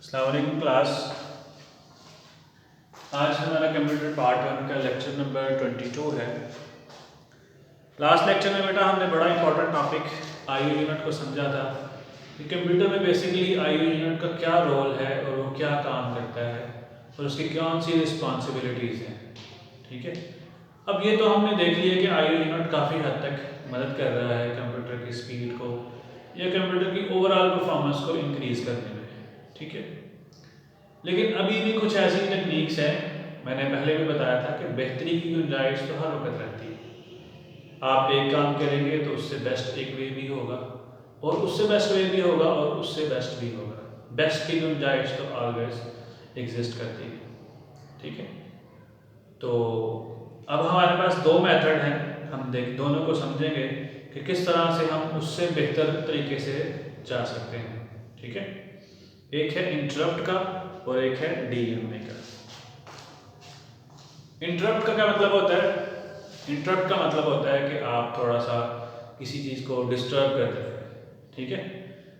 अस्सलाम वालेकुम क्लास। आज हमारा कंप्यूटर पार्ट 1 का लेक्चर नंबर 22 है। लास्ट लेक्चर में बेटा हमने बड़ा इंपॉर्टेंट टॉपिक आईओ यूनिट को समझा था कि कंप्यूटर में बेसिकली आईओ यूनिट का क्या रोल है और वो क्या काम करता है और उसकी कौन सी रिस्पॉन्सिबिलिटीज़ हैं। ठीक है, अब ये तो हमने देख लिया कि आईओ यूनिट काफ़ी हद तक मदद कर रहा है कंप्यूटर की स्पीड को या कंप्यूटर की ओवरऑल परफॉर्मेंस को इंक्रीज़ करने में। ठीक है, लेकिन अभी भी कुछ ऐसी टेक्निक्स हैं, मैंने पहले भी बताया था कि बेहतरी की गुंजाइश तो हर वक्त रहती है। आप एक काम करेंगे तो उससे बेस्ट एक वे भी होगा और उससे बेस्ट वे भी होगा और उससे बेस्ट भी होगा। बेस्ट की गुंजाइश तो ऑलवेज एग्जिस्ट करती है। ठीक है, तो अब हमारे पास दो मेथड हैं, हम दोनों को समझेंगे कि किस तरह से हम उससे बेहतर तरीके से जा सकते हैं। ठीक है, एक है इंटरप्ट का और एक है डीएमए का। इंटरप्ट का क्या मतलब होता है? इंटरप्ट का मतलब होता है कि आप थोड़ा सा किसी चीज़ को डिस्टर्ब कर देते हैं। ठीक है,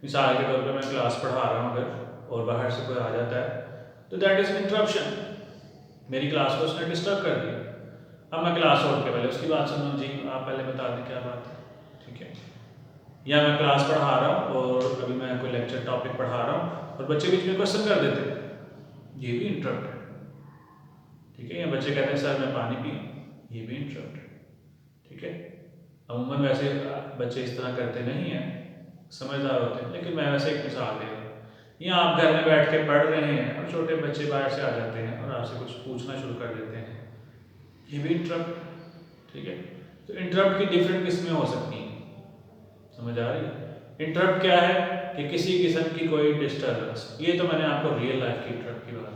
मिसाल के तौर पे मैं क्लास पढ़ा रहा हूँ अगर और बाहर से कोई आ जाता है तो दैट इज़ इंटरप्शन। मेरी क्लास को उसने डिस्टर्ब कर दिया। अब मैं क्लास छोड़ के पहले उसकी बात सुनूँ, जी आप पहले बता दें क्या बात है। ठीक है, या मैं क्लास पढ़ा रहा हूँ और अभी मैं कोई लेक्चर टॉपिक पढ़ा रहा हूँ और बच्चे बीच में क्वेश्चन कर देते हैं, ये भी इंटरप्ट है। ठीक है, या बच्चे कहते हैं सर मैं पानी पी, ये भी इंटरप्ट है। ठीक है, अमूमन वैसे बच्चे इस तरह करते नहीं हैं, समझदार होते हैं, लेकिन मैं वैसे एक मिसाल दे रहा हूँ। या आप घर में बैठ के पढ़ रहे हैं और छोटे बच्चे बाहर से आ जाते हैं और आपसे कुछ पूछना शुरू कर देते हैं, ये भी इंटरप्ट। ठीक है, तो इंटरप्ट की डिफरेंट किस्में हो सकती हैं, समझ आ रही है? इंटरप्ट क्या है कि किसी किस्म की कोई डिस्टर्बेंस, ये तो मैंने आपको रियल लाइफ की इंटरप्ट की बात।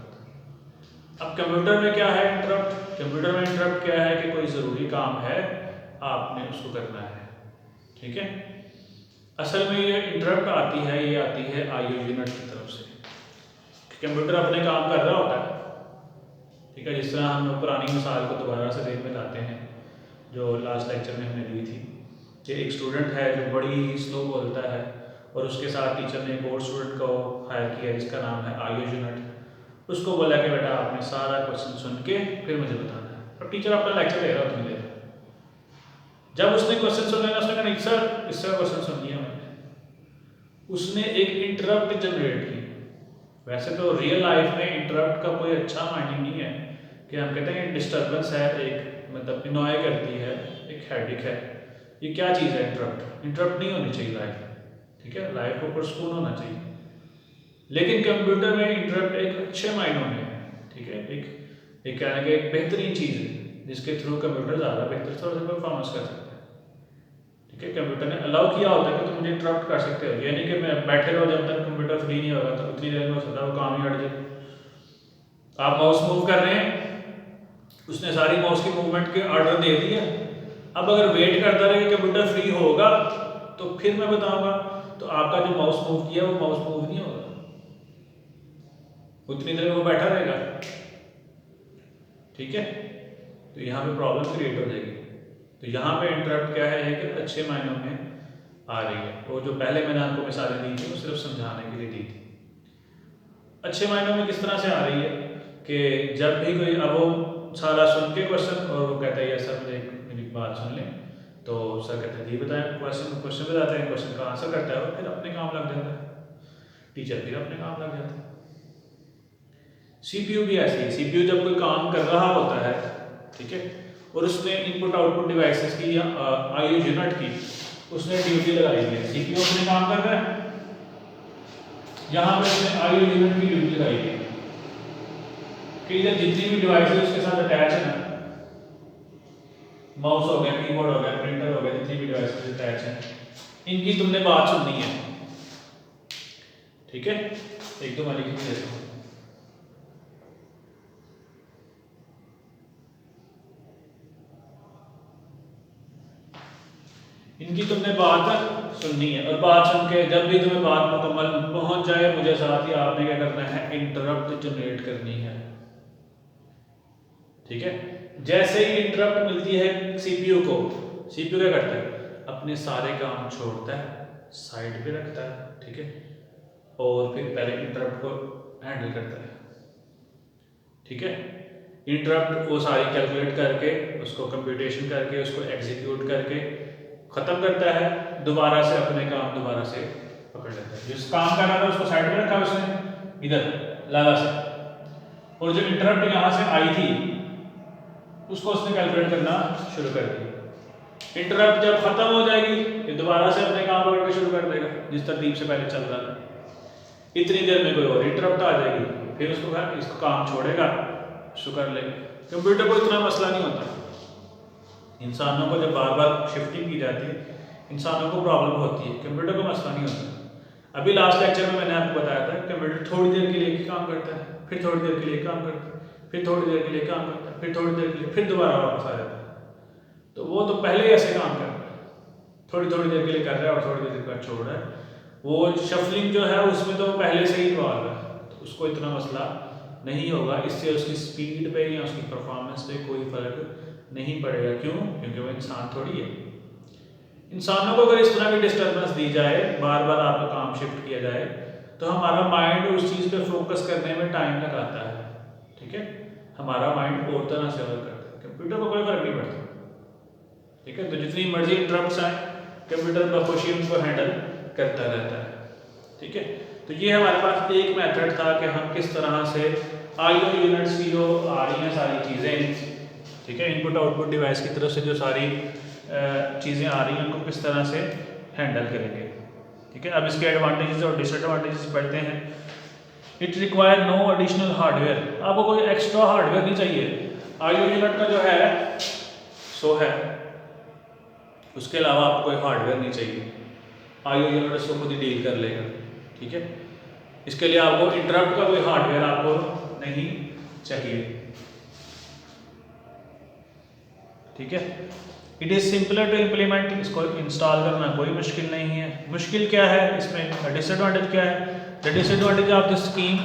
अब कंप्यूटर में क्या है इंटरप्ट? कंप्यूटर में इंटरप्ट क्या है कि कोई ज़रूरी काम है, आपने उसको करना है। ठीक है, असल में ये इंटरप्ट आती है, ये आती है आईओ यूनिट की तरफ से। कंप्यूटर अपने काम कर रहा होता है। ठीक है, जिस तरह हम पुरानी मिसाल को दोबारा से देख में लाते हैं जो लास्ट लेक्चर में हमने ली थी कि एक स्टूडेंट है जो बड़ी स्लो बोलता है और उसके साथ टीचर ने एक और स्टूडेंट को हायर किया जिसका नाम है आईओ यूनिट। उसको बोला कि बेटा आपने सारा क्वेश्चन सुन के फिर मुझे बताना है, और टीचर अपना लेक्चर दे रहा उतनी देर। जब उसने क्वेश्चन सुन लेना, उसने कहा नहीं सर इसका क्वेश्चन सुन लिया मैंने, उसने एक इंटरप्ट जनरेट की। वैसे तो रियल लाइफ में इंटरप्ट का कोई अच्छा मायने नहीं है कि हम कहते हैं डिस्टर्बेंस है, एक मतलब इनॉय करती है, एक हेडिक है। ये क्या चीज़ है इंटरप्ट? इंटरप्ट नहीं होनी चाहिए लाइफ में। ठीक है, लाइफ को पुरस्कून होना चाहिए, लेकिन कंप्यूटर में इंटरप्ट एक अच्छे मायनों में है। ठीक है, एक कहने का एक बेहतरीन चीज़ है जिसके थ्रू कंप्यूटर ज़्यादा बेहतर तरह से परफॉर्मेंस कर सकता है। ठीक है, कंप्यूटर ने अलाउ किया होता है कि तुम मुझे इंटरप्ट कर सकते हो, ये नहीं कि मैं बैठे रहो जब तक कंप्यूटर फ्री नहीं होगा, तो उतनी देर में हो सकता है वो काम ही हट जाए। आप माउस मूव कर रहे हैं, उसने सारी माउस की मूवमेंट के ऑर्डर दे दिए। अब अगर वेट करता रहे कि कंप्यूटर फ्री होगा तो फिर मैं बताऊंगा, तो आपका जो माउस मूव किया वो माउस मूव नहीं होगा, उतनी देर वो बैठा रहेगा। ठीक है, तो यहाँ पे प्रॉब्लम क्रिएट हो जाएगी। तो यहाँ पे इंटरप्ट क्या है कि अच्छे मायनों में आ रही है। वो जो पहले मैंने आपको मिसालें दी थी वो सिर्फ समझाने के लिए दी थी। अच्छे मायनों में किस तरह से आ रही है कि जब भी कोई, अब वो सारा सुन के क्वेश्चन और वो कहता है यार सर मुझे मेरी बात सुन लें, तो सर कहते हैं जी बताएं, क्वेश्चन बताते हैं, क्वेश्चन का आंसर करता है और फिर अपने काम लग जाता है, टीचर फिर अपने काम लग जाता है। सीपीयू भी ऐसी है, सीपीयू जब कोई काम कर रहा होता है, ठीक है, और उसने इनपुट आउटपुट डिवाइसेस की या आईओ यूनिट की उसने ड्यूटी लगाई है, सीपीयू अपने काम कर रहा है, यहाँ पे उसने आईओ यूनिट की ड्यूटी लगाई है कि इधर जितनी भी डिवाइसेस उसके साथ अटैच है ना, माउस हो गया, कीबोर्ड हो गया, प्रिंटर हो गया, जितनी भी डिवाइसेस अटैच हैं, इनकी तुमने बात सुननी है। ठीक है, एक दो मैं लिख देता हूँ। इनकी तुमने बात सुननी है और बात सुन के जब भी तुम्हें बात मुकम्मल पहुंच जाए, मुझे साथ ही आपने क्या करना है, इंटरप्ट जनरेट करनी है। ठीक है, जैसे ही इंटरप्ट मिलती है सीपीयू को, सीपीयू क्या करता है, अपने सारे काम छोड़ता है, साइड पे रखता है। ठीक है, और फिर पहले इंटरप्ट को हैंडल करता है। ठीक है, इंटरप्ट वो सारी कैलकुलेट करके उसको कंप्यूटेशन करके उसको एग्जीक्यूट करके ख़त्म करता है, दोबारा से अपने काम दोबारा से पकड़ लेता है। जिस काम कर रहा था उसको साइड में रखा उसने इधर लाला से, और जो इंटरप्ट यहाँ से आई थी उसको उसने कैलकुलेट करना शुरू कर दिया। इंटरप्ट जब खत्म हो जाएगी ये दोबारा से अपने काम पकड़ के शुरू कर देगा जिस तरतीब से पहले चल रहा था। इतनी देर में कोई और इंटरप्ट आ जाएगी, फिर इसको काम छोड़ेगा, उसको कर लेगा। कंप्यूटर को इतना मसला नहीं होता। इंसानों को जब बार बार शिफ्टिंग की जाती है इंसानों को प्रॉब्लम होती है, कंप्यूटर को मसला नहीं होता। अभी लास्ट लेक्चर में मैंने आपको बताया था कंप्यूटर थोड़ी देर के लिए एक काम करता है, फिर थोड़ी देर के लिए काम करता है, फिर थोड़ी देर के लिए काम करता है, फिर थोड़ी देर के लिए फिर दोबारा वापस आ जाता है। तो वो तो पहले ही ऐसे काम कर रहा है, थोड़ी थोड़ी देर के लिए कर रहा है और थोड़ी देर के बाद छोड़ रहा है। वो शफलिंग जो है उसमें तो पहले से ही इन्वॉल्व है, तो उसको इतना मसला नहीं होगा। इससे उसकी स्पीड पे या उसकी परफॉर्मेंस पे कोई फ़र्क नहीं पड़ेगा। क्यों? क्योंकि वो इंसान थोड़ी है। इंसानों को अगर इस तरह की डिस्टर्बेंस दी जाए, बार बार आपका काम शिफ्ट किया जाए, तो हमारा माइंड उस चीज़ पे फोकस करने में टाइम लगाता है। ठीक है, हमारा माइंड और तरह से वर्क करता है, कंप्यूटर को कोई फर्क नहीं पड़ता। ठीक है, तो जितनी मर्जी इंटरप्ट्स आए कंप्यूटर बखुशी उनको हैंडल करता रहता है। ठीक है, तो ये हमारे पास एक मेथड था कि हम किस तरह से IO यूनिट्स की जो आ रही हैं सारी चीज़ें, ठीक है, इनपुट आउटपुट डिवाइस की तरफ से जो सारी चीज़ें आ रही हैं उनको किस तरह से हैंडल करेंगे। ठीक है, अब इसके एडवांटेजेस और डिसएडवांटेजेस पढ़ते हैं। It require no additional hardware, आपको कोई एक्स्ट्रा हार्डवेयर नहीं चाहिए। IO यूनिट का जो है सो है, उसके अलावा आपको कोई हार्डवेयर नहीं चाहिए। IO यूनिट इसको खुद ही डील कर लेगा। ठीक है, इसके लिए आपको इंटरप्ट का कोई हार्डवेयर आपको नहीं चाहिए। ठीक है, it is simpler to implement, इसको इंस्टॉल करना कोई मुश्किल नहीं है। मुश्किल क्या है इसमें, डिसएडवांटेज क्या है? The disadvantage of the scheme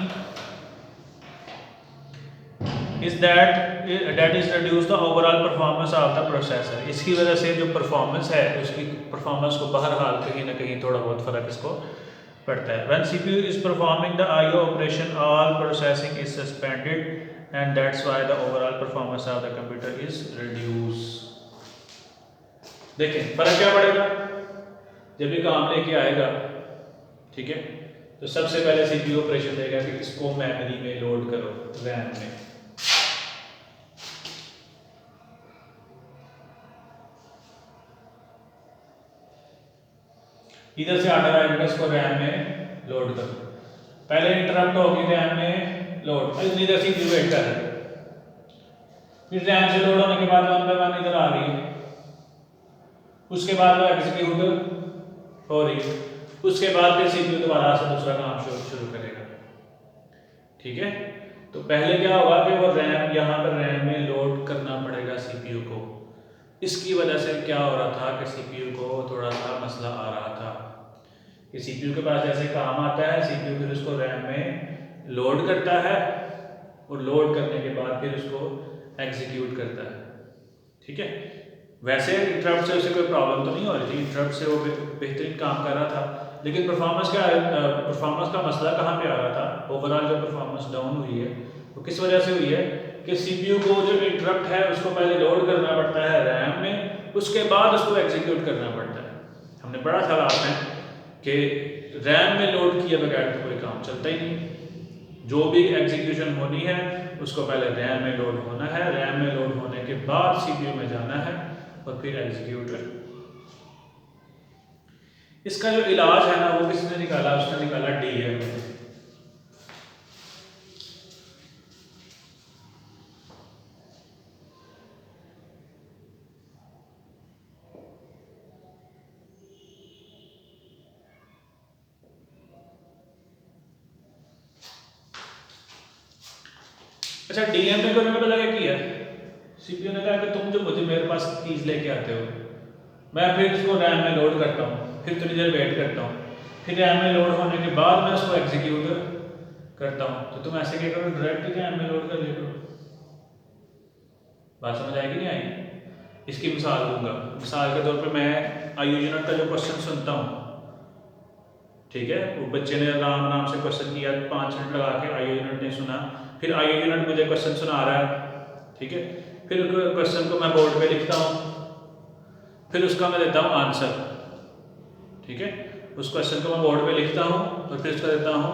is that is reduce the overall performance of the processor. इसकी वजह से जो परफॉर्मेंस है उसकी परफॉर्मेंस को बहरहाल कहीं ना कहीं थोड़ा बहुत फ़र्क इसको पड़ता है। When CPU is performing the IO operation all processing is suspended and that's why the overall performance of the computer is reduce. देखें फ़र्क क्या पड़ेगा जब ये काम लेके आएगा। ठीक है, तो सबसे पहले CPU ऑपरेशन देगा कि इसको मेमोरी में लोड करो, रैम में। इधर से आर्डर आएगा इसको रैम में लोड करो, पहले इंटरप्ट होगी रैम में लोड, इधर CPU वेट कर रही है, फिर रैम से लोड होने के बाद 1 बाय 1 इधर आ रही है, उसके बाद वो एग्जीक्यूट हो रही है, उसके बाद फिर CPU दोबारा से दूसरा काम शुरू करेगा। ठीक है, तो पहले क्या होगा कि वो रैम यहाँ पर रैम में लोड करना पड़ेगा CPU को। इसकी वजह से क्या हो रहा था कि CPU को थोड़ा सा मसला आ रहा था कि CPU के पास जैसे काम आता है CPU फिर उसको रैम में लोड करता है और लोड करने के बाद फिर उसको एग्जीक्यूट करता है। ठीक है, वैसे इंटरप्ट से उसे कोई प्रॉब्लम तो नहीं हो रही थी, इंटरप्ट से वो बेहतरीन काम कर रहा था, लेकिन परफॉर्मेंस का मसला कहाँ पे आ रहा था? ओवरऑल जो परफॉर्मेंस डाउन हुई है वो किस वजह से हुई है कि CPU को जो इंटरप्ट है उसको पहले लोड करना पड़ता है रैम में, उसके बाद उसको एग्जीक्यूट करना पड़ता है। हमने पढ़ा था लास्ट में कि रैम में लोड किए बगैर तो कोई काम चलता ही नहीं। जो भी एग्जीक्यूशन होनी है उसको पहले रैम में लोड होना है, रैम में लोड होने के बाद CPU में जाना है और फिर एग्जीक्यूट। इसका जो इलाज है ना वो किसने निकाला? उसने निकाला DRAM। अच्छा, DRAM ने करने का लगा किया, CPU ने कहा कि तुम जो मुझे मेरे पास चीज़ लेके आते हो मैं फिर उसको रैम में लोड करता हूँ, फिर थोड़ी देर वेट करता हूँ, फिर रैम में लोड होने के बाद मैं उसको एग्जीक्यूट करता हूँ। तो तुम ऐसे क्या करो, डायरेक्ट रैम में लोड कर लिया करो। बात समझ आएगी नहीं आएगी? इसकी मिसाल दूंगा। मिसाल के तौर पे मैं IO यूनिट का जो क्वेश्चन सुनता हूँ, ठीक है, वो बच्चे ने राम नाम से क्वेश्चन किया, 5 मिनट लगा के आईओ यूनिट ने सुना, फिर आईओ यूनिट मुझे क्वेश्चन सुना रहा है, ठीक है, फिर क्वेश्चन को मैं बोर्ड पे लिखता हूँ, फिर उसका मैं देता हूँ आंसर, ठीक है, उस क्वेश्चन को मैं बोर्ड पे लिखता हूँ और फिर उसका देता हूँ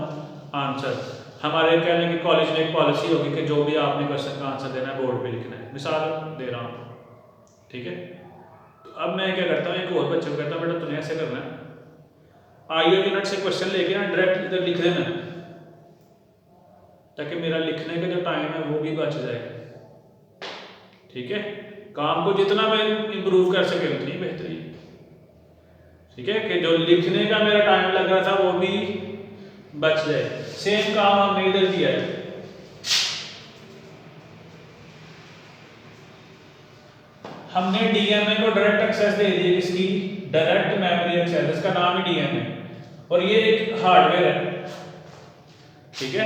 आंसर। हमारे कहने की कॉलेज में एक पॉलिसी होगी कि जो भी आपने क्वेश्चन का आंसर देना है बोर्ड पे लिखना है, मिसाल दे रहा हूँ, ठीक है। तो अब मैं क्या करता हूँ, एक और बच्चे को कहता हूँ बेटा तुम्हें ऐसे करना है, आईओ यूनिट से क्वेश्चन लेके ना डायरेक्ट इधर लिख देना, ताकि मेरा लिखने का जो टाइम है वो भी बच जाए, ठीक है। काम को जितना मैं इम्प्रूव कर सके उतनी बेहतरी, ठीक है, कि जो लिखने का मेरा टाइम लग रहा था वो भी बच जाए। सेम काम हमने इधर किया है, हमने डीएमए को डायरेक्ट एक्सेस दे दी, इसकी डायरेक्ट मेमोरी एक्सेस, इसका नाम ही डीएमए, और ये एक हार्डवेयर है, ठीक है।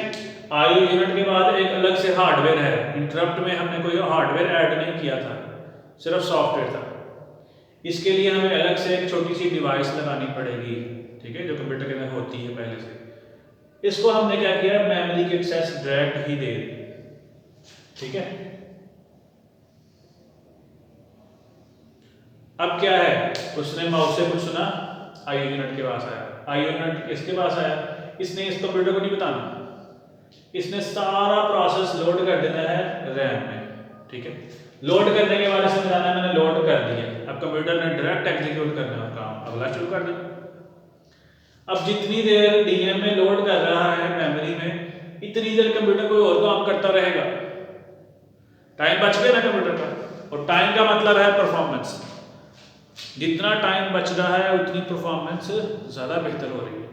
आईओ यूनिट के बाद एक अलग से हार्डवेयर है, इंटरप्ट में हमने कोई हार्डवेयर ऐड नहीं किया था, सिर्फ सॉफ्टवेयर था। इसके लिए हमें अलग से एक छोटी सी डिवाइस लगानी पड़ेगी, ठीक है, जो कंप्यूटर के अंदर होती है पहले से। इसको हमने क्या किया, मेमोरी की एक्सेस डायरेक्ट ही दे दी, ठीक है। अब क्या है, उसने माउस से कुछ सुना, आईओ यूनिट के पास आया, आईओ यूनिट किसके पास आया, इसने इस कंप्यूटर को नहीं बताना, इसने सारा प्रोसेस लोड कर देना है रैम में, ठीक है। लोड करने के बाद इसमें जाना है, मैंने लोड कर दिया, अब कंप्यूटर ने डायरेक्ट एग्जीक्यूट करना है काम, अगला शुरू कर देना। अब जितनी देर डीएम में लोड कर रहा है मेमोरी में, इतनी देर कंप्यूटर कोई और काम करता रहेगा, टाइम बच गया ना कंप्यूटर का, और टाइम का मतलब है परफॉर्मेंस, जितना टाइम बच रहा है उतनी परफॉर्मेंस ज़्यादा बेहतर हो रही है,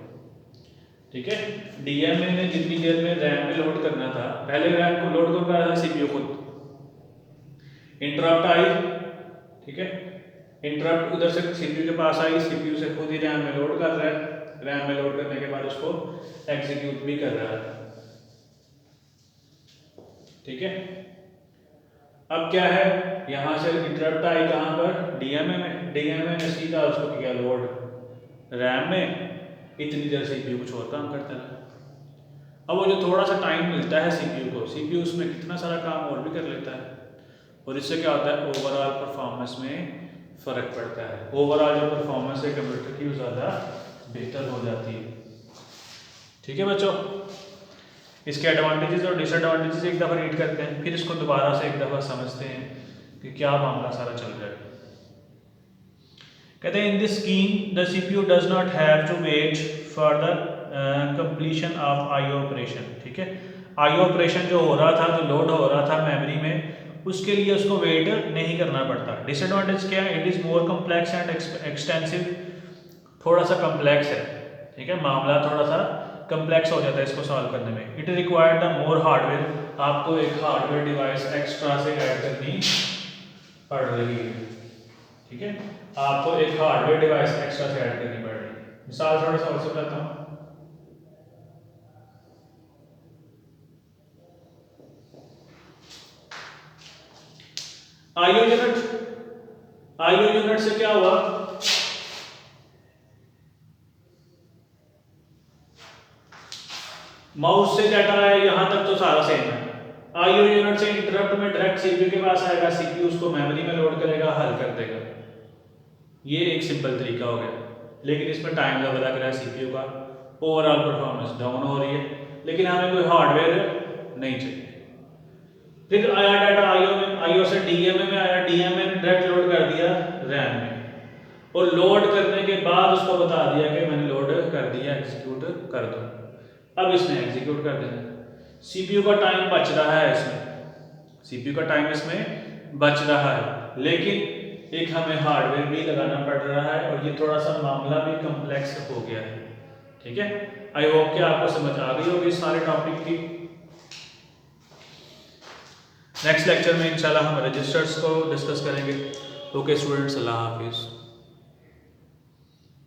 ठीक है। डीएमए ने जितनी देर में रैम में लोड करना था, पहले रैम को लोड कर रहा था सीपीयू खुद, इंटरप्ट आई, ठीक है, इंटरप्ट उधर से सीपीयू के पास आई, सीपीयू से खुद ही रैम में लोड कर रहा है, रैम में लोड करने के बाद उसको एग्जीक्यूट भी कर रहा है, ठीक है। अब क्या है, यहाँ से इंटरप्ट आई कहाँ पर, डीएमए में, डीएमए ने सीधा उसको किया लोड रैम में, इतनी देर सीपीयू कुछ और काम करता है। अब वो जो थोड़ा सा टाइम मिलता है सीपीयू को, सीपीयू उसमें कितना सारा काम और भी कर लेता है, और इससे क्या होता है, ओवरऑल परफॉर्मेंस में फ़र्क पड़ता है, ओवरऑल जो परफॉर्मेंस है कंप्यूटर की वो ज़्यादा बेहतर हो जाती है, ठीक है बच्चों। इसके एडवांटेजेस और डिसएडवांटेजेस एक दफ़ा रीड करते हैं, फिर इसको दोबारा से एक दफ़ा समझते हैं कि क्या मामला सारा चल रहा है। कहते हैं in this scheme the CPU does not have to wait for the completion of IO operation, ठीक है। आईओ ऑपरेशन जो हो रहा था, जो लोड हो रहा था मेमोरी में, उसके लिए उसको वेट नहीं करना पड़ता। डिसएडवांटेज क्या है, it is more complex and extensive, थोड़ा सा कम्प्लेक्स है, ठीक है, मामला थोड़ा सा कम्प्लेक्स हो जाता है इसको सॉल्व करने में। It required the more hardware, आपको एक हार्डवेयर डिवाइस एक्स्ट्रा से ऐड करनी पड़ रही है, ठीक है, आपको एक हार्डवेयर डिवाइस एक्स्ट्रा से ऐड करनी पड़ रही है। मिसाल थोड़ा सा और समझाता हूँ, आईओ यूनिट से क्या हुआ, माउस से डाटा है, यहां तक तो सारा सेम है। आईओ यूनिट से इंटरप्ट में डायरेक्ट सीपीयू के पास आएगा, सीपीयू उसको मेमोरी में लोड करेगा, हल कर देगा। ये एक सिंपल तरीका हो गया, लेकिन इसमें टाइम ज़्यादा लग रहा है सीपीयू का, ओवरऑल परफॉर्मेंस डाउन हो रही है, लेकिन हमें कोई हार्डवेयर नहीं चाहिए। फिर आया डाटा आईओ में, आईओ से डीएमए में आया, डीएमए ने डायरेक्ट लोड कर दिया रैम में, और लोड करने के बाद उसको बता दिया कि मैंने लोड कर दिया, एग्जीक्यूट कर दो। अब इसने एग्जीक्यूट कर देना, सीपीयू का टाइम बच रहा है इसमें, सीपीयू का टाइम इसमें बच रहा है, लेकिन एक हमें हार्डवेयर भी लगाना पड़ रहा है, और ये थोड़ा सा मामला भी कम्प्लेक्स हो गया है, ठीक है। आई होप कि आपको समझ आ गई होगी सारे टॉपिक की। नेक्स्ट लेक्चर में इंशाल्लाह हम रजिस्टर्स को डिस्कस करेंगे। ओके स्टूडेंट्स, अल्लाह हाफिज़।